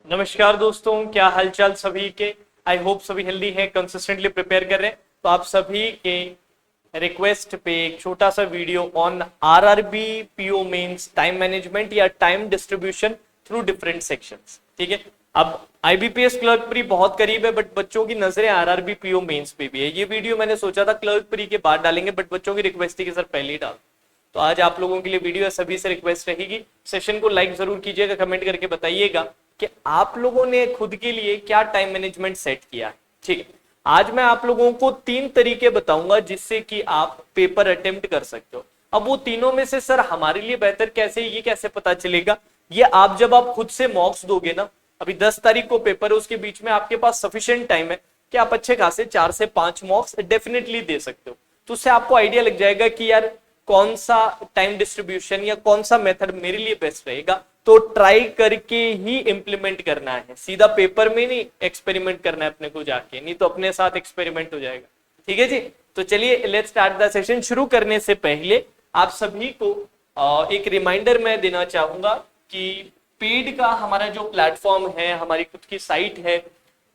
नमस्कार दोस्तों, क्या हालचाल सभी के। आई होप सभी हेल्दी हैं, कंसिस्टेंटली प्रिपेयर कर रहे हैं। तो आप सभी के रिक्वेस्ट पे एक छोटा सा video on RRB PO mains time management या time distribution through different sections. ठीक है, अब आईबीपीएस क्लर्क प्री बहुत करीब है, बट बच्चों की नजरें आरआरबी पीओ मेंस पे भी है। ये वीडियो मैंने सोचा था क्लर्क प्री के बाद डालेंगे, बट बच्चों की रिक्वेस्ट थी कि सर पहले ही डाल। तो आज आप लोगों के लिए वीडियो है, सभी से रिक्वेस्ट रहेगी, सेशन को लाइक जरूर कीजिएगा, कमेंट करके बताइएगा कि आप लोगों ने खुद के लिए क्या टाइम मैनेजमेंट सेट किया है। ठीक है, आज मैं आप लोगों को 3 तरीके बताऊंगा जिससे कि आप पेपर अटेम्प्ट कर सकते हो। अब वो तीनों में से सर हमारे लिए बेहतर कैसे, ये कैसे पता चलेगा? ये आप जब आप खुद से मॉक्स दोगे ना, अभी 10 तारीख को पेपर है, उसके बीच में आपके पास सफिशिएंट टाइम है कि आप अच्छे खासे 4 से 5 मॉक्स डेफिनेटली दे सकते हो। तो उससे आपको आइडिया लग जाएगा कि यार कौन सा टाइम डिस्ट्रीब्यूशन या कौन सा मेथड मेरे लिए बेस्ट रहेगा। तो ट्राई करके ही इंप्लीमेंट करना है, सीधा पेपर में नहीं एक्सपेरिमेंट करना है अपने को जाके, नहीं तो अपने साथ एक्सपेरिमेंट हो जाएगा। ठीक है जी, तो चलिए लेट्स स्टार्ट द सेशन। शुरू करने से पहले आप सभी को एक रिमाइंडर मैं देना चाहूंगा कि पेड का हमारा जो प्लेटफॉर्म है, हमारी खुद की साइट है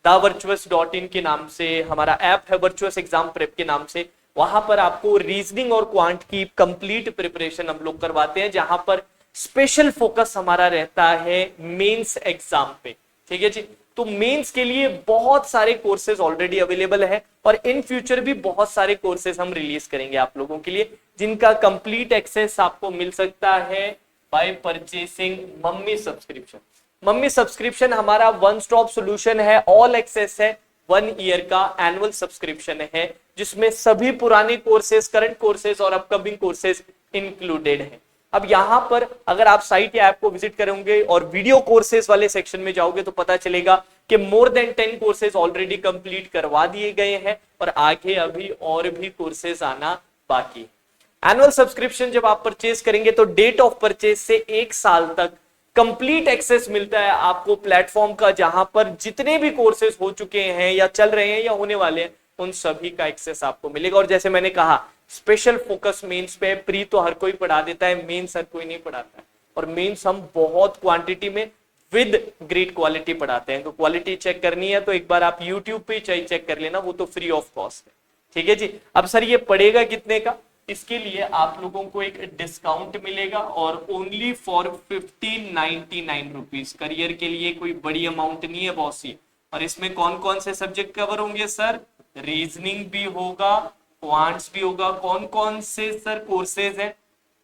thevirtuous.in के नाम से, हमारा ऐप है वर्चुअस एग्जाम प्रेप के नाम से। वहां पर आपको रीजनिंग और क्वांट की कंप्लीट प्रिपरेशन हम लोग करवाते हैं, जहां पर स्पेशल फोकस हमारा रहता है मेंस एग्जाम पे। ठीक है जी, तो मेंस के लिए बहुत सारे कोर्सेज ऑलरेडी अवेलेबल है और इन फ्यूचर भी बहुत सारे कोर्सेज हम रिलीज करेंगे आप लोगों के लिए, जिनका कंप्लीट एक्सेस आपको मिल सकता है by purchasing mummy subscription. Mummy subscription हमारा वन स्टॉप सोल्यूशन है, ऑल एक्सेस है, 1 ईयर का एनुअल सब्सक्रिप्शन है, जिसमें सभी पुराने कोर्सेज, करंट कोर्सेज और अपकमिंग कोर्सेज इंक्लूडेड हैं। अब यहां पर अगर आप साइट या ऐप को विजिट करोगे और वीडियो कोर्सेज वाले सेक्शन में जाओगे तो पता चलेगा कि more than 10 courses already complete करवा दिए गए हैं और आगे अभी और भी कोर्सेज आना बाकी है। एनुअल सब्सक्रिप्शन जब आप परचेज करेंगे तो डेट ऑफ परचेज से 1 साल तक कंप्लीट एक्सेस मिलता है आपको प्लेटफॉर्म का, जहां पर जितने भी कोर्सेज हो चुके हैं या चल रहे हैं या होने वाले हैं उन सभी का एक्सेस आपको मिलेगा। और जैसे मैंने कहा स्पेशल फोकस मेंस पे, प्री तो हर कोई पढ़ा देता है, मेंस हर कोई नहीं पढ़ाता है, और मेंस हम बहुत क्वांटिटी में विद ग्रेट क्वालिटी पढ़ाते हैं। तो क्वालिटी चेक करनी है तो एक बार आप यूट्यूब पे चेक कर लेना, वो तो फ्री ऑफ कॉस्ट है। ठीक है जी, अब सर ये पड़ेगा कितने का? इसके लिए आप लोगों को एक डिस्काउंट मिलेगा और ओनली फॉर 1599 रुपीज। करियर के लिए कोई बड़ी अमाउंट नहीं है बॉस ये। और इसमें कौन कौन से सब्जेक्ट कवर होंगे सर? रीजनिंग भी होगा, क्वांट्स भी होगा। कौन कौन से सर कोर्सेज हैं?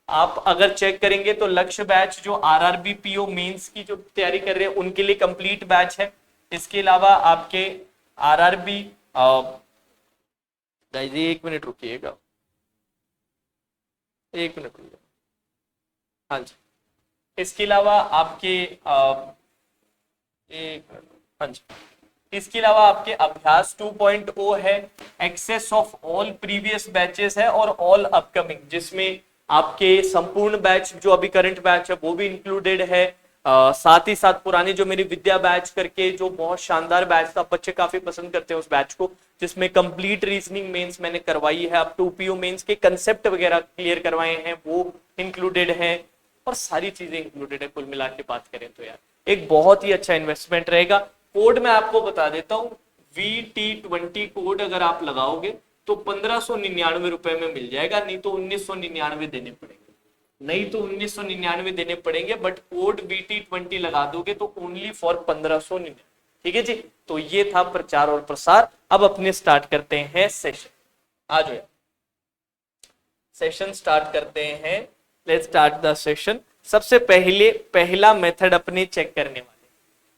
आप अगर चेक करेंगे तो लक्ष्य बैच जो आरआरबी पीओ मेंस की जो तैयारी कर रहे हैं उनके लिए कंप्लीट बैच है। इसके अलावा आपके आरआरबी, एक मिनट रुकिएगा, एक मिनट रुकिएगा, हाँ जी। इसके अलावा आपके एक मिनट, हाँ जी, इसके अलावा आपके अभ्यास 2.0 है, access of all previous batches है और ऑल अपकमिंग, जिसमें आपके संपूर्ण बैच जो अभी करंट बैच है वो भी इंक्लूडेड है। साथ ही साथ पुराने जो मेरी विद्या बैच करके जो बहुत शानदार बैच था, बच्चे काफी पसंद करते हैं उस बैच को, जिसमें कंप्लीट रीजनिंग मेंस मैंने करवाई है, अब 2 PO मेंस के कंसेप्ट वगैरह क्लियर करवाए हैं, वो इंक्लूडेड है और सारी चीजें इंक्लूडेड है। कुल मिला के बात करें तो यार एक बहुत ही अच्छा इन्वेस्टमेंट रहेगा। कोड मैं आपको बता देता हूँ, VT20 कोड अगर आप लगाओगे तो 1599 रुपए में मिल जाएगा, नहीं तो 1999 देने पड़ेंगे, बट कोड VT20 लगा दोगे तो ओनली फॉर 1599। ठीक है जी, तो ये था प्रचार और प्रसार। अब अपने स्टार्ट करते हैं सेशन। आ जाओ, सेशन स्टार्ट करते हैं, लेट्स स्टार्ट द सेशन। सबसे पहले पहला मेथड अपने चेक करने वाले,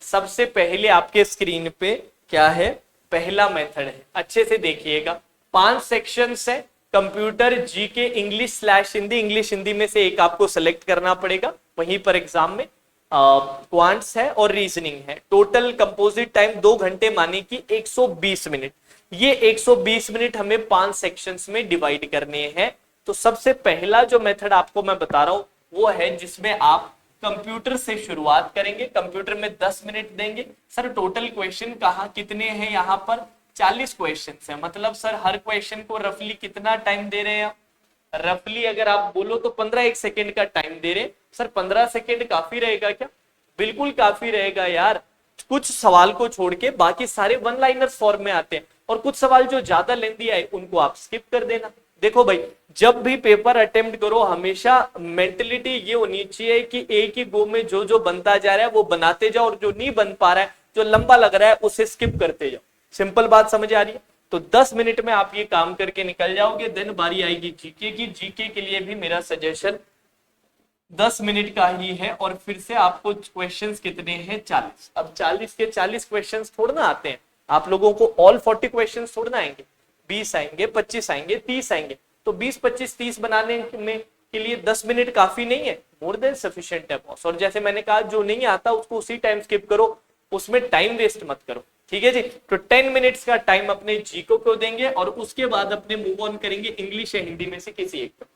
सबसे पहले आपके स्क्रीन पे क्या है? पहला मेथड है, अच्छे से देखिएगा। 5 सेक्शंस है, कंप्यूटर, जीके, इंग्लिश/हिंदी, इंग्लिश हिंदी में से एक आपको सेलेक्ट करना पड़ेगा वहीं पर एग्जाम में। क्वांट्स है और रीजनिंग है। टोटल कंपोजिट टाइम 2 घंटे माने कि 120 मिनट। ये 120 मिनट हमें 5 सेक्शंस में डिवाइड करने हैं। तो सबसे पहला जो मेथड आपको मैं बता रहा हूं वो है जिसमें आप कंप्यूटर से शुरुआत करेंगे। कंप्यूटर में 10 मिनट देंगे। सर टोटल क्वेश्चन कहाँ कितने हैं? यहाँ पर 40 क्वेश्चन है, मतलब सर हर क्वेश्चन को रफली कितना टाइम दे रहे हैं? रफली अगर आप बोलो तो 15 सेकेंड का टाइम दे रहे। सर 15 सेकेंड काफी रहेगा क्या? बिल्कुल काफी रहेगा यार। कुछ सवाल को छोड़ के बाकी सारे वन लाइनर्स फॉर्म में आते हैं, और कुछ सवाल जो ज्यादा लेंथी आए उनको आप स्किप कर देना। देखो भाई, जब भी पेपर अटेम्प्ट करो हमेशा मेंटेलिटी ये होनी चाहिए कि एक ही गो में जो जो बनता जा रहा है वो बनाते जाओ, और जो नहीं बन पा रहा है, जो लंबा लग रहा है, उसे स्किप करते जाओ। सिंपल बात समझ आ रही है? तो 10 मिनट में आप ये काम करके निकल जाओगे। देन बारी आएगी जीके की। जीके के लिए भी मेरा सजेशन 10 मिनट का ही है, और फिर से आपको क्वेश्चंस कितने हैं? 40। अब 40 के 40 क्वेश्चंस थोड़ा ना आते हैं आप लोगों को, ऑल 40 क्वेश्चंस थोड़ा ना आएंगे, 20 आएंगे, 25 आएंगे, 30 आएंगे। तो 20, 25, 30 बनाने में के लिए 10 मिनट काफी नहीं है, मोर देन सफिशिएंट है बॉस। और जैसे मैंने कहा, जो नहीं आता उसको उसी टाइम स्किप करो, उसमें टाइम वेस्ट मत करो, ठीक है जी। तो 10 मिनट्स का टाइम अपने जीको को देंगे, और उसके बाद अपने मूव ऑन करेंगे इंग्लिश या हिंदी में से किसी एक पर।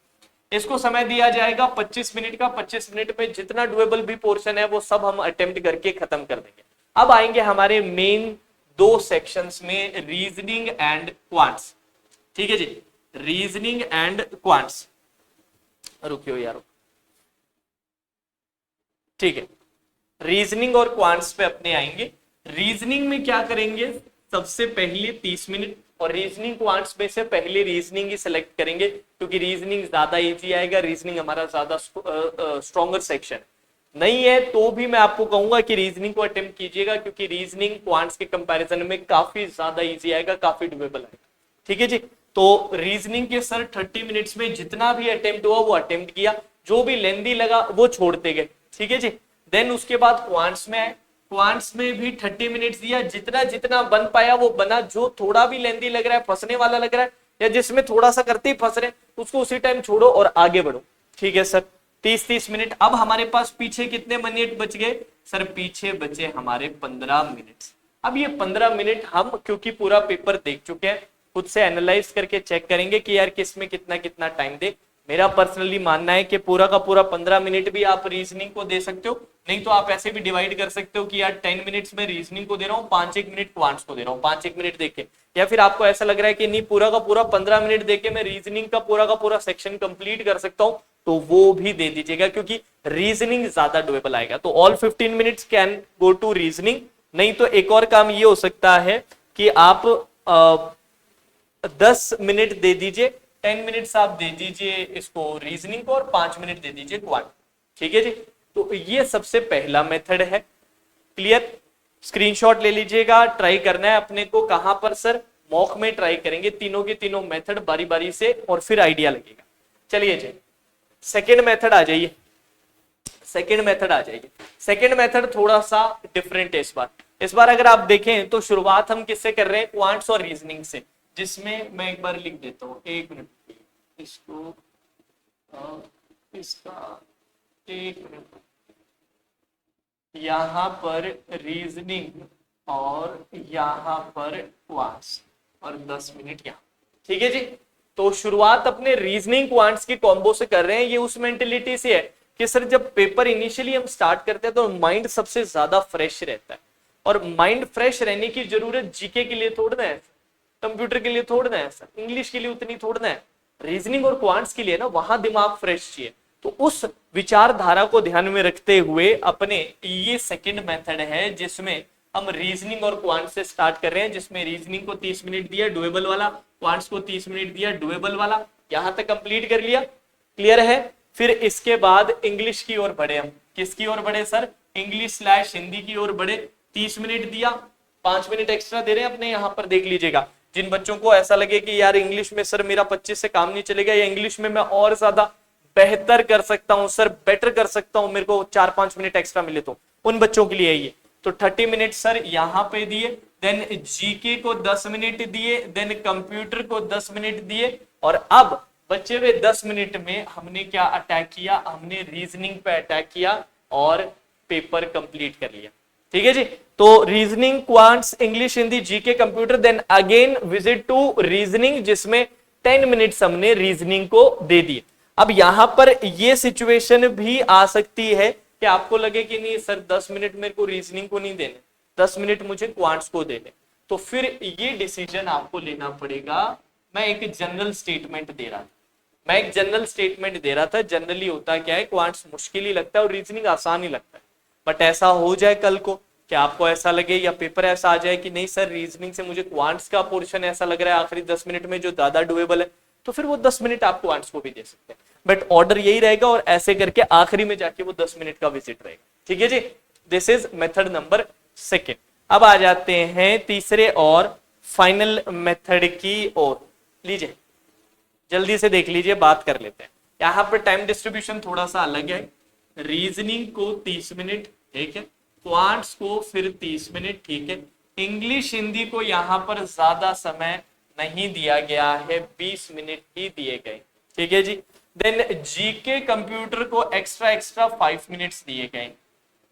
इसको समय दिया जाएगा 25 मिनट का। 25 मिनट में जितना डुएबल भी पोर्शन है वो सब हम अटेम्प्ट करके खत्म कर देंगे। अब आएंगे हमारे मेन 2 सेक्शंस में, रीजनिंग एंड क्वांट्स, ठीक है जी। रीजनिंग एंड क्वांट्स, रुकियो यारो, ठीक है। रीजनिंग और क्वांट्स पे अपने आएंगे। रीजनिंग में क्या करेंगे? सबसे पहले 30 मिनट, और रीजनिंग क्वांट्स में से पहले रीजनिंग ही सिलेक्ट करेंगे, क्योंकि रीजनिंग ज्यादा इजी आएगा। रीजनिंग हमारा ज्यादा स्ट्रॉन्गर सेक्शन नहीं है, तो भी मैं आपको कहूंगा कि रीजनिंग को अटेम्प्ट कीजिएगा, क्योंकि रीजनिंग क्वांट्स के कंपैरिजन में काफी ज्यादा इजी आएगा, काफी डुएबल आएगा, ठीक है जी। तो रीजनिंग के सर 30 मिनट्स में जितना भी अटेम्प्ट हुआ वो अटेम्प्ट किया, जो भी लेंदी लगा वो छोड़ते गए, ठीक है जी। देन उसके बाद क्वांट्स में आए। क्वांट्स में भी 30 मिनट्स दिया, जितना जितना बन पाया वो बना। जो थोड़ा भी लेंदी लग रहा है, फंसने वाला लग रहा है, या जिसमें थोड़ा सा करते ही फंस रहे, उसको उसी टाइम छोड़ो और आगे बढ़ो, ठीक है सर। 30-30 मिनट। अब हमारे पास पीछे कितने मिनट बच गए सर? पीछे बचे हमारे 15 मिनट। अब ये 15 मिनट हम, क्योंकि पूरा पेपर देख चुके हैं, खुद से एनालाइज करके चेक करेंगे कि यार किस में कितना कितना टाइम दे। मेरा पर्सनली मानना है कि पूरा का पूरा 15 मिनट भी आप रीजनिंग को दे सकते हो, नहीं तो आप ऐसे भी डिवाइड कर सकते हो कि यार 10 मिनट्स में रीजनिंग को दे रहा हूँ, 5-1 मिनट क्वांट्स को दे रहा हूँ, 5-1 मिनट देके। या फिर आपको ऐसा लग रहा है कि नहीं, पूरा का पूरा 15 मिनट देके मैं रीजनिंग का पूरा सेक्शन कंप्लीट कर सकता हूँ, तो वो भी दे दीजिएगा, क्योंकि रीजनिंग ज्यादा डुएबल आएगा। तो all 15 minutes can go to reasoning. नहीं तो एक और काम ये हो सकता है कि आप 10 मिनट दे दीजिए, 10 मिनट्स आप दे दीजिए इसको रीजनिंग को, और 5 मिनट दे दीजिए क्वांट, ठीक है जी। तो ये सबसे पहला मेथड है। क्लियर? स्क्रीनशॉट ले लीजिएगा। ट्राई करना है अपने को कहां पर सर? मॉक में ट्राई करेंगे तीनों के तीनों मेथड बारी बारी से, और फिर आइडिया लगेगा। चलिए जी, सेकेंड मेथड आ जाइए। सेकेंड मेथड आ जाइए। सेकेंड मेथड थोड़ा सा डिफरेंट है इस बार अगर आप देखें तो शुरुआत हम किससे कर रहे हैं? क्वांट्स और रीजनिंग से, जिसमें मैं एक बार लिख देता हूँ, 1 मिनट इसको, इसका 1 मिनट, यहां पर रीजनिंग और यहां पर क्वांट्स, और 10 मिनट यहां, ठीक है जी। तो शुरुआत अपने रीजनिंग क्वांट्स की कॉम्बो से कर रहे हैं। ये उस मेंटेलिटी से है कि सर जब पेपर इनिशियली हम स्टार्ट करते हैं तो माइंड सबसे ज्यादा फ्रेश रहता है, और माइंड फ्रेश रहने की जरूरत जीके के लिए थोड़ा है, कंप्यूटर के लिए थोड़ा है सर, इंग्लिश के लिए उतनी थोड़ा है, रीजनिंग और क्वांट्स के लिए ना वहां दिमाग फ्रेश चाहिए। तो उस विचारधारा को ध्यान में रखते हुए अपने ये सेकंड मेथड है, जिसमें हम रीजनिंग और क्वांट्स से स्टार्ट कर रहे हैं, जिसमें रीजनिंग को 30 मिनट दिया डुएबल वाला, क्वांट्स को 30 मिनट दिया डुएबल वाला। यहां तक कंप्लीट कर लिया, क्लियर है? फिर इसके बाद इंग्लिश की ओर बढ़े हम। किसकी ओर बढ़े सर? इंग्लिश/हिंदी की ओर बढ़े। 30 मिनट दिया, 5 मिनट एक्स्ट्रा दे रहे हैं अपने, यहां पर देख लीजिएगा। जिन बच्चों को ऐसा लगे कि यार इंग्लिश में सर मेरा 25 से काम नहीं चलेगा, या इंग्लिश में मैं और ज्यादा बेहतर कर सकता हूं सर, बेटर कर सकता हूं, मेरे को 4-5 मिनट एक्स्ट्रा मिले, तो उन बच्चों के लिए ये। तो 30 मिनट सर यहां पे दिए, देन जीके को 10 मिनट दिए, देन कंप्यूटर को 10 मिनट दिए, और अब बचे हुए 10 मिनट में हमने क्या अटैक किया? हमने रीजनिंग पे अटैक किया और पेपर कंप्लीट कर लिया, ठीक है जी। तो reasoning, quants, English, Hindi, GK, computer, then again visit to reasoning, जिसमें 10 मिनट्स हमने रीजनिंग को दे दिए। अब यहां पर ये सिचुएशन भी आ सकती है कि आपको लगे कि नहीं सर 10 मिनट मेरे को रीजनिंग को नहीं देने, 10 मिनट मुझे क्वांट्स को देने, तो फिर ये डिसीजन आपको लेना पड़ेगा। मैं एक जनरल स्टेटमेंट दे रहा था, जनरली होता क्या है, क्वांट्स मुश्किल ही लगता है और रीजनिंग आसान ही लगता है, बट ऐसा हो जाए कल को क्या आपको ऐसा लगे या पेपर ऐसा आ जाए कि नहीं सर रीजनिंग से मुझे क्वांट्स का पोर्शन ऐसा लग रहा है आखिरी 10 मिनट में जो ज्यादा डुएबल है, तो फिर वो 10 मिनट आप क्वांट्स को भी दे सकते हैं, बट ऑर्डर यही रहेगा और ऐसे करके आखिरी में जाके वो 10 मिनट का विजिट रहेगा। ठीक है जी, दिस इज मेथड नंबर 2। अब आ जाते हैं तीसरे और फाइनल मेथड की ओर। लीजिए जल्दी से देख लीजिए, बात कर लेते हैं। यहां पर टाइम डिस्ट्रीब्यूशन थोड़ा सा अलग है। रीजनिंग को 30 मिनट, ठीक है, क्वांट्स को फिर 30 मिनट, ठीक है, इंग्लिश हिंदी को यहां पर ज्यादा समय नहीं दिया गया है, 20 मिनट ही दिए गए। ठीक है जी। देन जीके कंप्यूटर को एक्स्ट्रा 5 मिनट्स दिए गए।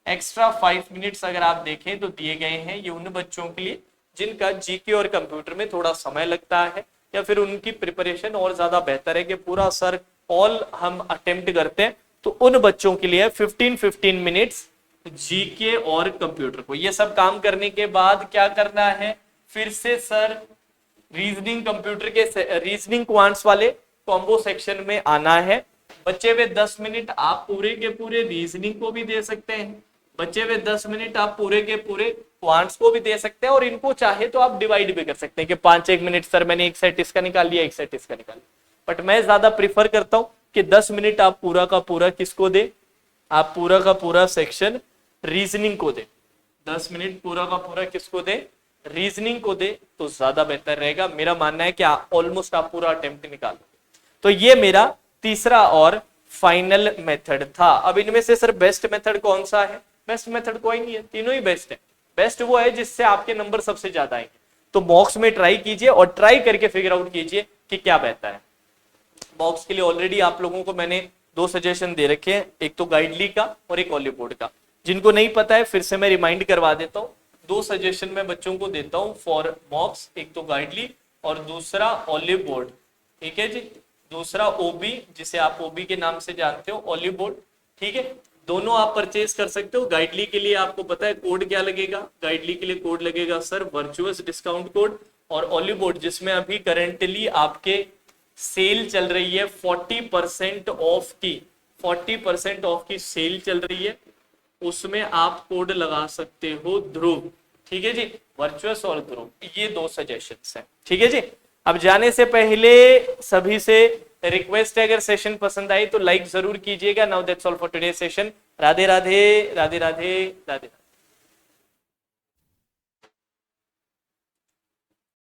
एक्स्ट्रा 5 मिनट्स अगर आप देखें तो दिए गए हैं ये उन बच्चों के लिए जिनका जीके और कंप्यूटर में थोड़ा समय लगता है या फिर उनकी प्रिपरेशन और ज्यादा बेहतर है कि पूरा सर ऑल हम अटेम्प्ट करते हैं, तो उन बच्चों के लिए 15 मिनट्स जीके और कंप्यूटर को। ये सब काम करने के बाद क्या करना है, फिर से सर रीजनिंग कंप्यूटर के रीजनिंग क्वांट्स वाले कॉम्बो सेक्शन में आना है। बच्चे हुए 10 मिनट आप पूरे के पूरे रीजनिंग को भी दे सकते हैं, बच्चे हुए 10 मिनट आप पूरे के पूरे क्वांट्स को भी दे सकते हैं, और इनको चाहे तो आप डिवाइड भी कर सकते हैं कि 5-1 मिनट सर मैंने एक सेट इसका निकाल लिया, एक सेट इसका निकाल लिया, बट मैं ज्यादा प्रिफर करता हूं कि 10 मिनट आप पूरा का पूरा किसको दे, आप पूरा का पूरा सेक्शन रीजनिंग को दे। 10 मिनट पूरा का पूरा किसको दे, रीजनिंग को दे, तो ज्यादा बेहतर रहेगा। मेरा मानना है कि ऑलमोस्ट आप पूरा अटेम्प्ट निकाल। तो ये मेरा तीसरा और फाइनल मेथड था। अब इनमें से सर बेस्ट मेथड कौन सा है? बेस्ट मेथड कोई नहीं है, तीनों ही बेस्ट है। बेस्ट वो है जिससे आपके नंबर सबसे ज्यादा आएंगे। तो बॉक्स में ट्राई कीजिए और ट्राई करके फिगर आउट कीजिए कि क्या बेहतर है। बॉक्स के लिए ऑलरेडी आप लोगों को मैंने 2 सजेशन दे रखे हैं, एक तो गाइडली का और एक ऑलीवुड का। जिनको नहीं पता है फिर से मैं रिमाइंड करवा देता हूँ। 2 सजेशन मैं बच्चों को देता हूँ फॉर बॉक्स, एक तो गाइडली और दूसरा ऑलीवुड। ठीक है जी, दूसरा ओबी जिसे आप ओबी के नाम से जानते हो, ऑलीवुड। ठीक है, दोनों आप परचेज कर सकते हो। गाइडली के लिए आपको पता है कोड क्या लगेगा, गाइडली के लिए कोड लगेगा सर वर्चुअस डिस्काउंट कोड, और ऑलीवुड जिसमें अभी करेंटली आपके सेल चल रही है 40% ऑफ की, 40% ऑफ की सेल चल रही है, उसमें आप कोड लगा सकते हो ध्रुव। ठीक है जी, वर्चुअस और ध्रुव, ये 2 सजेशंस हैं। ठीक है जी। अब जाने से पहले सभी से रिक्वेस्ट है, अगर सेशन पसंद आई तो लाइक जरूर कीजिएगा। Now that's all for today session. Radhe Radhe Radhe Radhe Radhe.